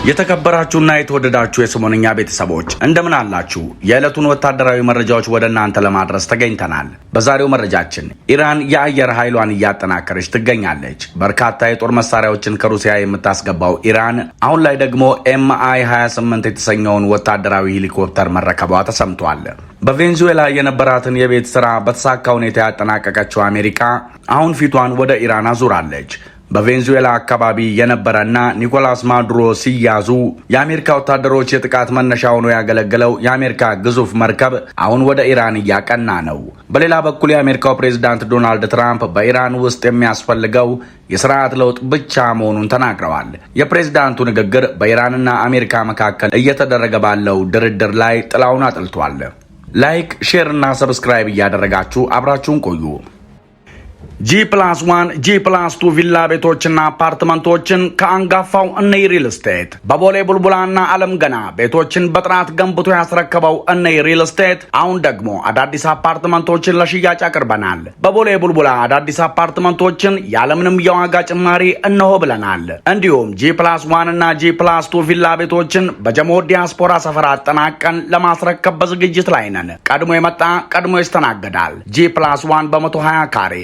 የተከበራችሁና የተወደዳችሁ የሰሞንኛ ቤተሰቦች እንደምን አላችሁ? የዕለቱን ወታደራዊ መረጃዎች ወደ እናንተ ለማድረስ ተገኝተናል። በዛሬው መረጃችን ኢራን የአየር ኃይሏን እያጠናከረች ትገኛለች። በርካታ የጦር መሳሪያዎችን ከሩሲያ የምታስገባው ኢራን አሁን ላይ ደግሞ ኤምአይ 28 የተሰኘውን ወታደራዊ ሄሊኮፕተር መረከቧ ተሰምቷል። በቬንዙዌላ የነበራትን የቤት ስራ በተሳካ ሁኔታ ያጠናቀቀችው አሜሪካ አሁን ፊቷን ወደ ኢራን አዙራለች። በቬንዙዌላ አካባቢ የነበረና ኒኮላስ ማዱሮ ሲያዙ የአሜሪካ ወታደሮች የጥቃት መነሻ ሆኖ ያገለገለው የአሜሪካ ግዙፍ መርከብ አሁን ወደ ኢራን እያቀና ነው። በሌላ በኩል የአሜሪካው ፕሬዝዳንት ዶናልድ ትራምፕ በኢራን ውስጥ የሚያስፈልገው የስርዓት ለውጥ ብቻ መሆኑን ተናግረዋል። የፕሬዝዳንቱ ንግግር በኢራንና አሜሪካ መካከል እየተደረገ ባለው ድርድር ላይ ጥላውን አጥልቷል። ላይክ፣ ሼር እና ሰብስክራይብ እያደረጋችሁ አብራችሁን ቆዩ። G+1 G+2 ቪላ ቤቶችና አፓርትመንቶችን ከአንጋፋው እነይ ሪል ስቴት በቦሌ ቡልቡላና ዓለም ገና ቤቶችን በጥራት ገንብቶ ያስረከበው እነይ ሪል ስቴት አሁን ደግሞ አዳዲስ አፓርትመንቶችን ለሽያጭ አቅርበናል። በቦሌ ቡልቡላ አዳዲስ አፓርትመንቶችን ያለምንም የዋጋ ጭማሪ እነሆ ብለናል። እንዲሁም G+1 እና G+2 ቪላ ቤቶችን በጀሞ ዲያስፖራ ሰፈር አጠናቀን ለማስረከብ በዝግጅት ላይ ነን። ቀድሞ የመጣ ቀድሞ ይስተናገዳል። G+1 በ120 ካሬ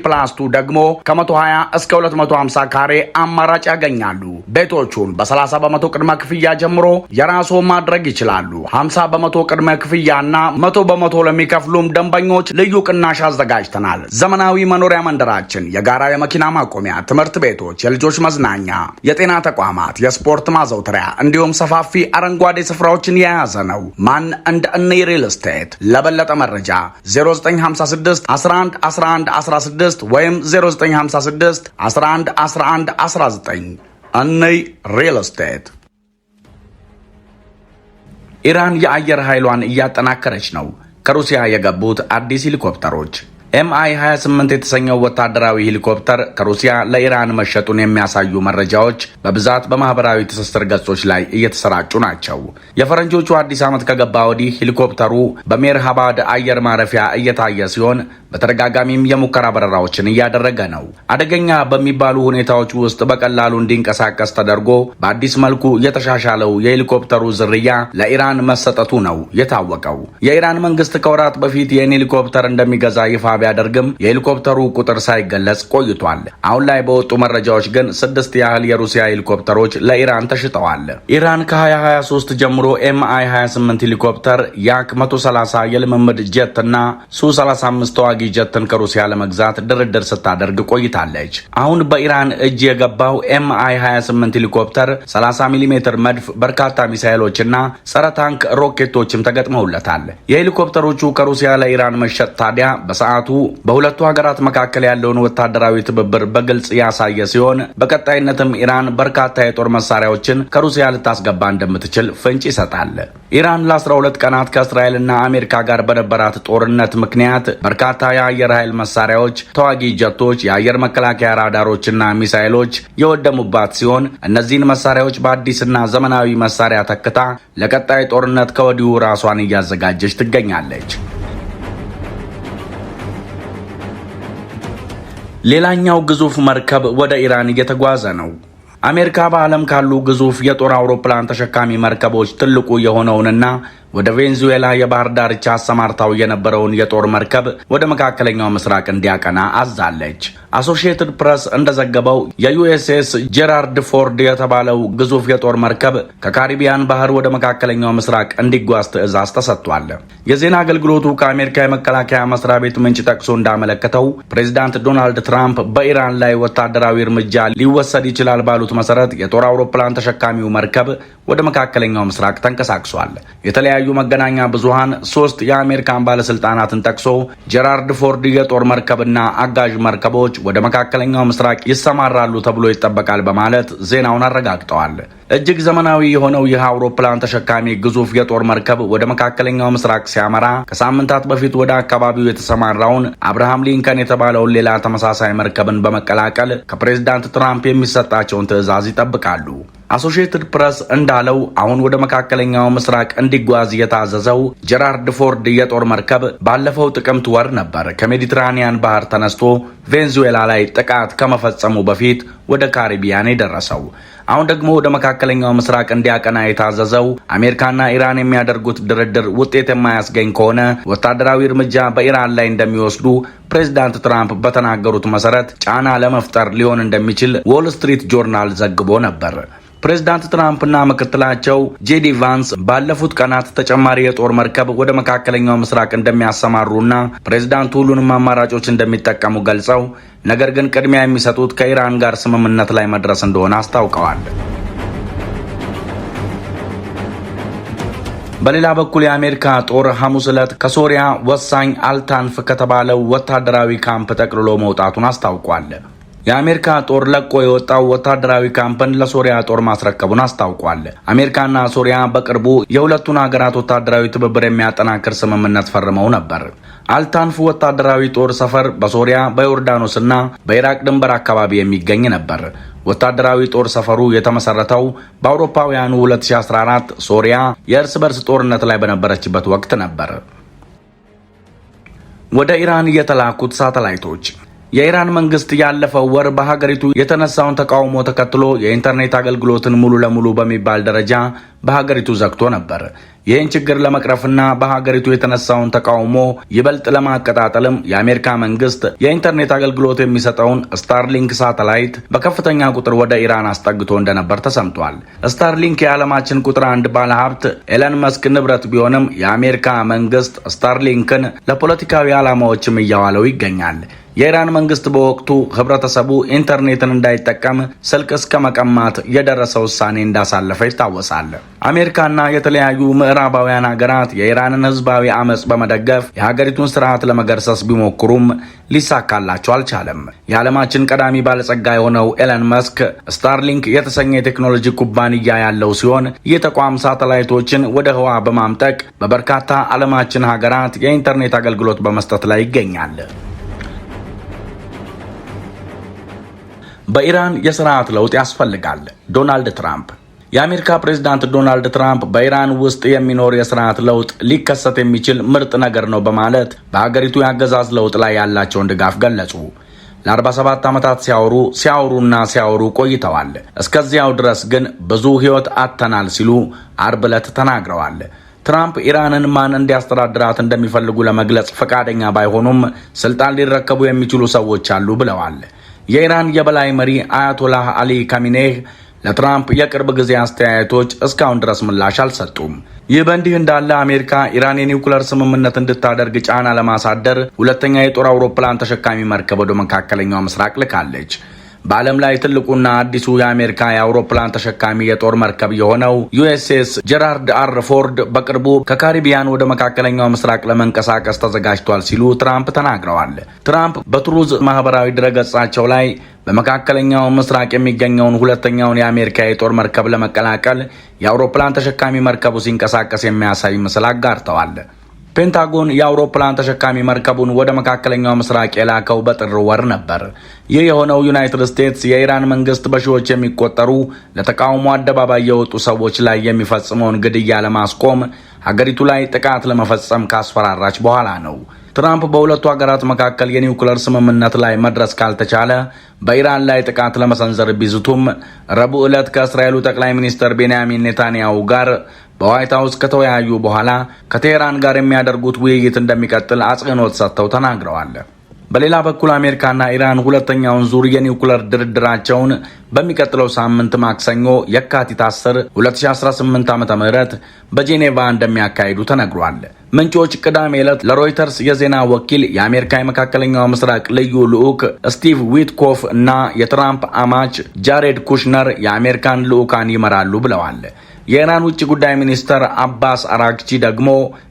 ፕላስቱ ደግሞ ከ120 እስከ 250 ካሬ አማራጭ ያገኛሉ። ቤቶቹን በ30 በመቶ ቅድመ ክፍያ ጀምሮ የራስዎ ማድረግ ይችላሉ። 50 በመቶ ቅድመ ክፍያና 100 በመቶ ለሚከፍሉም ደንበኞች ልዩ ቅናሽ አዘጋጅተናል። ዘመናዊ መኖሪያ መንደራችን የጋራ የመኪና ማቆሚያ፣ ትምህርት ቤቶች፣ የልጆች መዝናኛ፣ የጤና ተቋማት፣ የስፖርት ማዘውተሪያ እንዲሁም ሰፋፊ አረንጓዴ ስፍራዎችን የያዘ ነው። ማን እንደ እነይ ሪል ስቴት። ለበለጠ መረጃ 0956 11 11 16 ወይም 0956 11 11 19 እነይ ሪል ስቴት። ኢራን የአየር ኃይሏን እያጠናከረች ነው። ከሩሲያ የገቡት አዲስ ሄሊኮፕተሮች ኤምአይ 28 የተሰኘው ወታደራዊ ሄሊኮፕተር ከሩሲያ ለኢራን መሸጡን የሚያሳዩ መረጃዎች በብዛት በማህበራዊ ትስስር ገጾች ላይ እየተሰራጩ ናቸው። የፈረንጆቹ አዲስ ዓመት ከገባ ወዲህ ሄሊኮፕተሩ በሜርሃባድ አየር ማረፊያ እየታየ ሲሆን በተደጋጋሚም የሙከራ በረራዎችን እያደረገ ነው። አደገኛ በሚባሉ ሁኔታዎች ውስጥ በቀላሉ እንዲንቀሳቀስ ተደርጎ በአዲስ መልኩ የተሻሻለው የሄሊኮፕተሩ ዝርያ ለኢራን መሰጠቱ ነው የታወቀው። የኢራን መንግስት ከወራት በፊት ይህን ሄሊኮፕተር እንደሚገዛ ይፋ ቢያደርግም የሄሊኮፕተሩ ቁጥር ሳይገለጽ ቆይቷል። አሁን ላይ በወጡ መረጃዎች ግን 6 ያህል የሩሲያ ሄሊኮፕተሮች ለኢራን ተሽጠዋል። ኢራን ከ2023 ጀምሮ ኤምአይ 28 ሄሊኮፕተር፣ ያክ 130 የልምምድ ጀት እና ሱ-35 ተዋጊ ጀትን ከሩሲያ ለመግዛት ድርድር ስታደርግ ቆይታለች። አሁን በኢራን እጅ የገባው ኤምአይ 28 ሄሊኮፕተር 30 ሚሜ መድፍ፣ በርካታ ሚሳኤሎችና ጸረ ታንክ ሮኬቶችም ተገጥመውለታል። የሄሊኮፕተሮቹ ከሩሲያ ለኢራን መሸጥ ታዲያ በሰዓቱ በሁለቱ ሀገራት መካከል ያለውን ወታደራዊ ትብብር በግልጽ ያሳየ ሲሆን በቀጣይነትም ኢራን በርካታ የጦር መሳሪያዎችን ከሩሲያ ልታስገባ እንደምትችል ፍንጭ ይሰጣል። ኢራን ለ12 ቀናት ከእስራኤልና አሜሪካ ጋር በነበራት ጦርነት ምክንያት በርካታ የአየር ኃይል መሳሪያዎች፣ ተዋጊ ጀቶች፣ የአየር መከላከያ ራዳሮችና ሚሳኤሎች የወደሙባት ሲሆን እነዚህን መሳሪያዎች በአዲስና ዘመናዊ መሳሪያ ተክታ ለቀጣይ ጦርነት ከወዲሁ ራሷን እያዘጋጀች ትገኛለች። ሌላኛው ግዙፍ መርከብ ወደ ኢራን እየተጓዘ ነው። አሜሪካ በዓለም ካሉ ግዙፍ የጦር አውሮፕላን ተሸካሚ መርከቦች ትልቁ የሆነውንና ወደ ቬንዙዌላ የባህር ዳርቻ አሰማርታው የነበረውን የጦር መርከብ ወደ መካከለኛው ምስራቅ እንዲያቀና አዛለች። አሶሺየትድ ፕሬስ እንደዘገበው የዩኤስኤስ ጄራርድ ፎርድ የተባለው ግዙፍ የጦር መርከብ ከካሪቢያን ባህር ወደ መካከለኛው ምስራቅ እንዲጓዝ ትዕዛዝ ተሰጥቷል። የዜና አገልግሎቱ ከአሜሪካ የመከላከያ መስሪያ ቤት ምንጭ ጠቅሶ እንዳመለከተው ፕሬዚዳንት ዶናልድ ትራምፕ በኢራን ላይ ወታደራዊ እርምጃ ሊወሰድ ይችላል ባሉት መሰረት የጦር አውሮፕላን ተሸካሚው መርከብ ወደ መካከለኛው ምስራቅ ተንቀሳቅሷል። የተለያዩ መገናኛ ብዙሃን 3 የአሜሪካን ባለስልጣናትን ጠቅሶ ጄራርድ ፎርድ የጦር መርከብና አጋዥ መርከቦች ወደ መካከለኛው ምስራቅ ይሰማራሉ ተብሎ ይጠበቃል በማለት ዜናውን አረጋግጠዋል። እጅግ ዘመናዊ የሆነው ይህ አውሮፕላን ተሸካሚ ግዙፍ የጦር መርከብ ወደ መካከለኛው ምስራቅ ሲያመራ ከሳምንታት በፊት ወደ አካባቢው የተሰማራውን አብርሃም ሊንከን የተባለውን ሌላ ተመሳሳይ መርከብን በመቀላቀል ከፕሬዝዳንት ትራምፕ የሚሰጣቸውን ትዕዛዝ ይጠብቃሉ። አሶሺየትድ ፕሬስ እንዳለው አሁን ወደ መካከለኛው ምስራቅ እንዲጓዝ የታዘዘው ጄራርድ ፎርድ የጦር መርከብ ባለፈው ጥቅምት ወር ነበር ከሜዲትራኒያን ባህር ተነስቶ ቬንዙዌላ ላይ ጥቃት ከመፈጸሙ በፊት ወደ ካሪቢያን የደረሰው። አሁን ደግሞ ወደ መካከለኛው ምስራቅ እንዲያቀና የታዘዘው አሜሪካና ኢራን የሚያደርጉት ድርድር ውጤት የማያስገኝ ከሆነ ወታደራዊ እርምጃ በኢራን ላይ እንደሚወስዱ ፕሬዝዳንት ትራምፕ በተናገሩት መሰረት ጫና ለመፍጠር ሊሆን እንደሚችል ዎል ስትሪት ጆርናል ዘግቦ ነበር። ፕሬዝዳንት ትራምፕና ምክትላቸው ጄዲ ቫንስ ባለፉት ቀናት ተጨማሪ የጦር መርከብ ወደ መካከለኛው ምስራቅ እንደሚያሰማሩና ፕሬዝዳንቱ ሁሉንም አማራጮች እንደሚጠቀሙ ገልጸው ነገር ግን ቅድሚያ የሚሰጡት ከኢራን ጋር ስምምነት ላይ መድረስ እንደሆነ አስታውቀዋል። በሌላ በኩል የአሜሪካ ጦር ሐሙስ ዕለት ከሶሪያ ወሳኝ አልታንፍ ከተባለው ወታደራዊ ካምፕ ጠቅልሎ መውጣቱን አስታውቋል። የአሜሪካ ጦር ለቆ የወጣው ወታደራዊ ካምፕን ለሶሪያ ጦር ማስረከቡን አስታውቋል። አሜሪካና ሶሪያ በቅርቡ የሁለቱን ሀገራት ወታደራዊ ትብብር የሚያጠናክር ስምምነት ፈርመው ነበር። አልታንፍ ወታደራዊ ጦር ሰፈር በሶሪያ በዮርዳኖስና በኢራቅ ድንበር አካባቢ የሚገኝ ነበር። ወታደራዊ ጦር ሰፈሩ የተመሰረተው በአውሮፓውያኑ 2014 ሶሪያ የእርስ በርስ ጦርነት ላይ በነበረችበት ወቅት ነበር። ወደ ኢራን የተላኩት ሳተላይቶች የኢራን መንግስት ያለፈው ወር በሀገሪቱ የተነሳውን ተቃውሞ ተከትሎ የኢንተርኔት አገልግሎትን ሙሉ ለሙሉ በሚባል ደረጃ በሀገሪቱ ዘግቶ ነበር። ይህን ችግር ለመቅረፍና በሀገሪቱ የተነሳውን ተቃውሞ ይበልጥ ለማቀጣጠልም የአሜሪካ መንግስት የኢንተርኔት አገልግሎት የሚሰጠውን ስታርሊንክ ሳተላይት በከፍተኛ ቁጥር ወደ ኢራን አስጠግቶ እንደነበር ተሰምቷል። ስታርሊንክ የዓለማችን ቁጥር 1 ባለሀብት ኤለን መስክ ንብረት ቢሆንም የአሜሪካ መንግስት ስታርሊንክን ለፖለቲካዊ ዓላማዎችም እያዋለው ይገኛል። የኢራን መንግስት በወቅቱ ህብረተሰቡ ኢንተርኔትን እንዳይጠቀም ስልክ እስከ መቀማት የደረሰ ውሳኔ እንዳሳለፈ ይታወሳል። አሜሪካና የተለያዩ ምዕራባውያን ሀገራት የኢራንን ህዝባዊ አመጽ በመደገፍ የሀገሪቱን ስርዓት ለመገርሰስ ቢሞክሩም ሊሳካላቸው አልቻለም። የዓለማችን ቀዳሚ ባለጸጋ የሆነው ኤለን መስክ ስታርሊንክ የተሰኘ የቴክኖሎጂ ኩባንያ ያለው ሲሆን ይህ ተቋም ሳተላይቶችን ወደ ህዋ በማምጠቅ በበርካታ ዓለማችን ሀገራት የኢንተርኔት አገልግሎት በመስጠት ላይ ይገኛል። በኢራን የስርዓት ለውጥ ያስፈልጋል። ዶናልድ ትራምፕ የአሜሪካ ፕሬዝዳንት ዶናልድ ትራምፕ በኢራን ውስጥ የሚኖር የስርዓት ለውጥ ሊከሰት የሚችል ምርጥ ነገር ነው በማለት በሀገሪቱ የአገዛዝ ለውጥ ላይ ያላቸውን ድጋፍ ገለጹ። ለ47 ዓመታት ሲያወሩ ቆይተዋል። እስከዚያው ድረስ ግን ብዙ ህይወት አጥተናል ሲሉ አርብ ዕለት ተናግረዋል። ትራምፕ ኢራንን ማን እንዲያስተዳድራት እንደሚፈልጉ ለመግለጽ ፈቃደኛ ባይሆኑም ስልጣን ሊረከቡ የሚችሉ ሰዎች አሉ ብለዋል። የኢራን የበላይ መሪ አያቶላህ አሊ ካሚኔህ ለትራምፕ የቅርብ ጊዜ አስተያየቶች እስካሁን ድረስ ምላሽ አልሰጡም። ይህ በእንዲህ እንዳለ አሜሪካ ኢራን የኒውክሌር ስምምነት እንድታደርግ ጫና ለማሳደር ሁለተኛ የጦር አውሮፕላን ተሸካሚ መርከብ ወደ መካከለኛው ምስራቅ ልካለች። በዓለም ላይ ትልቁና አዲሱ የአሜሪካ የአውሮፕላን ተሸካሚ የጦር መርከብ የሆነው ዩኤስኤስ ጀራርድ አር ፎርድ በቅርቡ ከካሪቢያን ወደ መካከለኛው ምስራቅ ለመንቀሳቀስ ተዘጋጅቷል ሲሉ ትራምፕ ተናግረዋል። ትራምፕ በትሩዝ ማህበራዊ ድረገጻቸው ላይ በመካከለኛው ምስራቅ የሚገኘውን ሁለተኛውን የአሜሪካ የጦር መርከብ ለመቀላቀል የአውሮፕላን ተሸካሚ መርከቡ ሲንቀሳቀስ የሚያሳይ ምስል አጋርተዋል። ፔንታጎን የአውሮፕላን ተሸካሚ መርከቡን ወደ መካከለኛው ምስራቅ የላከው በጥር ወር ነበር። ይህ የሆነው ዩናይትድ ስቴትስ የኢራን መንግስት በሺዎች የሚቆጠሩ ለተቃውሞ አደባባይ የወጡ ሰዎች ላይ የሚፈጽመውን ግድያ ለማስቆም ሀገሪቱ ላይ ጥቃት ለመፈጸም ካስፈራራች በኋላ ነው። ትራምፕ በሁለቱ ሀገራት መካከል የኒውክሌር ስምምነት ላይ መድረስ ካልተቻለ በኢራን ላይ ጥቃት ለመሰንዘር ቢዝቱም ረቡዕ ዕለት ከእስራኤሉ ጠቅላይ ሚኒስትር ቤንያሚን ኔታንያሁ ጋር በዋይት ሀውስ ከተወያዩ በኋላ ከቴህራን ጋር የሚያደርጉት ውይይት እንደሚቀጥል አጽንኦት ሰጥተው ተናግረዋል። በሌላ በኩል አሜሪካና ኢራን ሁለተኛውን ዙር የኒውክሌር ድርድራቸውን በሚቀጥለው ሳምንት ማክሰኞ የካቲት 10 2018 ዓ.ም በጄኔቫ እንደሚያካሂዱ ተነግሯል። ምንጮች ቅዳሜ ዕለት ለሮይተርስ የዜና ወኪል የአሜሪካ የመካከለኛው ምስራቅ ልዩ ልዑክ ስቲቭ ዊትኮፍ እና የትራምፕ አማች ጃሬድ ኩሽነር የአሜሪካን ልዑካን ይመራሉ ብለዋል። የኢራን ውጭ ጉዳይ ሚኒስትር አባስ አራግቺ ደግሞ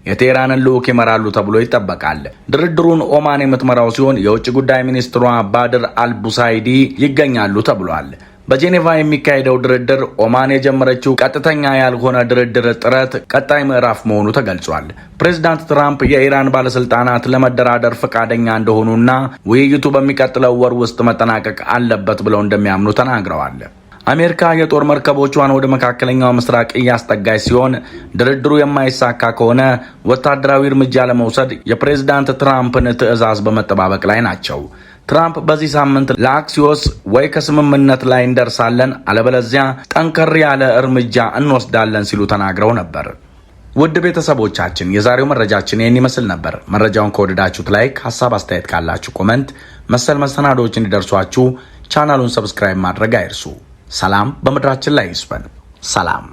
የቴህራንን ልዑክ ይመራሉ ተብሎ ይጠበቃል። ድርድሩን ኦማን የምትመራው ሲሆን የውጭ ጉዳይ ሚኒስትሯ ባድር አልቡሳይዲ ይገኛሉ ተብሏል። በጄኔቫ የሚካሄደው ድርድር ኦማን የጀመረችው ቀጥተኛ ያልሆነ ድርድር ጥረት ቀጣይ ምዕራፍ መሆኑ ተገልጿል። ፕሬዝዳንት ትራምፕ የኢራን ባለስልጣናት ለመደራደር ፈቃደኛ እንደሆኑና ውይይቱ በሚቀጥለው ወር ውስጥ መጠናቀቅ አለበት ብለው እንደሚያምኑ ተናግረዋል። አሜሪካ የጦር መርከቦቿን ወደ መካከለኛው ምስራቅ እያስጠጋች ሲሆን ድርድሩ የማይሳካ ከሆነ ወታደራዊ እርምጃ ለመውሰድ የፕሬዝዳንት ትራምፕን ትዕዛዝ በመጠባበቅ ላይ ናቸው። ትራምፕ በዚህ ሳምንት ለአክሲዮስ ወይ ከስምምነት ላይ እንደርሳለን አለበለዚያ ጠንከር ያለ እርምጃ እንወስዳለን ሲሉ ተናግረው ነበር። ውድ ቤተሰቦቻችን የዛሬው መረጃችን ይህን ይመስል ነበር። መረጃውን ከወደዳችሁት ላይክ፣ ሀሳብ አስተያየት ካላችሁ ኮመንት፣ መሰል መሰናዶዎች እንዲደርሷችሁ ቻናሉን ሰብስክራይብ ማድረግ አይርሱ። ሰላም በምድራችን ላይ ይስፈን። ሰላም